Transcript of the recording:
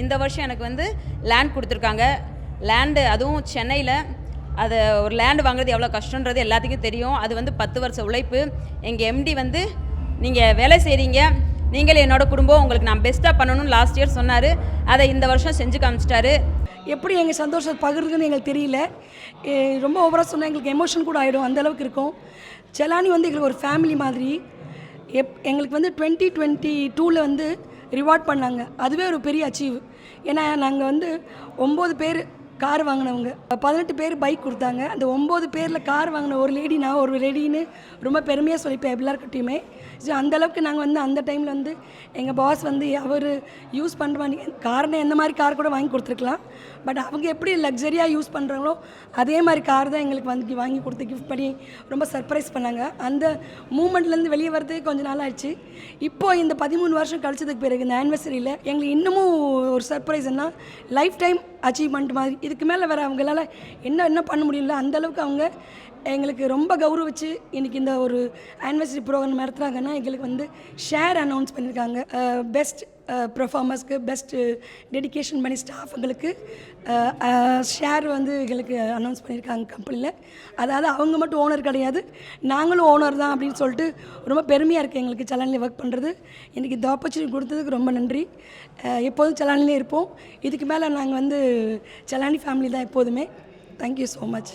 இந்த வருஷம் எனக்கு வந்து லேண்ட் கொடுத்துருக்காங்க. லேண்டு அதுவும் சென்னையில். அது ஒரு லேண்டு வாங்குறது எவ்வளோ கஷ்டன்றது எல்லாத்துக்கும் தெரியும். அது வந்து 10 வருஷ உழைப்பு. எங்கள் எம்டி வந்து நீங்கள் வேலை செய்கிறீங்க, நீங்களே என்னோட குடும்பம், உங்களுக்கு நான் பெஸ்ட்டாக பண்ணணும்னு லாஸ்ட் இயர் சொன்னார். அதை இந்த வருஷம் செஞ்சு காமிச்சிட்டாரு. எப்படி எங்கள் சந்தோஷத்தை பகிர்றதுன்னு எங்களுக்கு தெரியல. ரொம்ப ஓவராக சொன்னால் எங்களுக்கு எமோஷன் கூட ஆகிடும், அந்தளவுக்கு இருக்கும். செலானி வந்து எங்களுக்கு ஒரு ஃபேமிலி மாதிரி. எங்களுக்கு வந்து 2022 வந்து ரிவார்ட் பண்ணாங்க. அதுவே ஒரு பெரிய அச்சீவ். ஏன்னா நாங்கள் வந்து 9 பேர் கார் வாங்கினவங்க, 18 பேர் பைக் கொடுத்தாங்க. அந்த 9 பேரில் கார் வாங்கின ஒரு லேடி, நான் ஒரு லேடின்னு ரொம்ப பெருமையாக சொல்லிப்பேன் எல்லாருக்கிட்டையுமே. ஸோ அந்தளவுக்கு நாங்கள் வந்து அந்த டைமில் வந்து எங்கள் பாஸ் வந்து அவர் யூஸ் பண்ணுற கார்னு எந்த மாதிரி கார் கூட வாங்கி கொடுத்துருக்கலாம். பட் அவங்க எப்படி லக்ஸரியாக யூஸ் பண்ணுறாங்களோ அதே மாதிரி கார் தான் எங்களுக்கு வந்து வாங்கி கொடுத்து கிஃப்ட் பண்ணி ரொம்ப சர்ப்ரைஸ் பண்ணாங்க. அந்த மூமெண்ட்லேருந்து வெளியே வரதுக்கு கொஞ்சம் நாள் ஆயிடுச்சு. இப்போது இந்த 13 வருஷம் கழிச்சதுக்கு பிறகு இந்த ஆனிவர்சரியில் எங்களுக்கு இன்னமும் ஒரு சர்ப்ரைஸ்னால் லைஃப் டைம் அச்சீவ்மெண்ட் மாதிரி. இதுக்கு மேலே வேறு அவங்களால என்ன பண்ண முடியல. அந்தளவுக்கு அவங்க எங்களுக்கு ரொம்ப கௌரவிச்சு இன்றைக்கி இந்த ஒரு ஆனிவர்சரி ப்ரோக்ராம் நடத்துகிறாங்கன்னா எங்களுக்கு வந்து ஷேர் அனௌன்ஸ் பண்ணியிருக்காங்க. பெஸ்ட் பெர்ஃபார்மர்ஸ்க்கு பெஸ்ட்டு டெடிக்கேஷன் பண்ணி ஸ்டாஃபுங்களுக்கு ஷேர் வந்து எங்களுக்கு அனௌன்ஸ் பண்ணியிருக்காங்க கம்பெனியில். அதாவது அவங்க மட்டும் ஓனர் கிடையாது, நாங்களும் ஓனர் தான் அப்படின்னு சொல்லிட்டு ரொம்ப பெருமையாக இருக்குது எங்களுக்கு செலானில் ஒர்க் பண்ணுறது. இன்றைக்கி இந்த ஆப்பர்ச்சுனிட்டி கொடுத்ததுக்கு ரொம்ப நன்றி. எப்போதும் செலானிலே இருப்போம். இதுக்கு மேலே நாங்கள் வந்து செலானி ஃபேமிலி தான் எப்போதுமே. Thank you so much.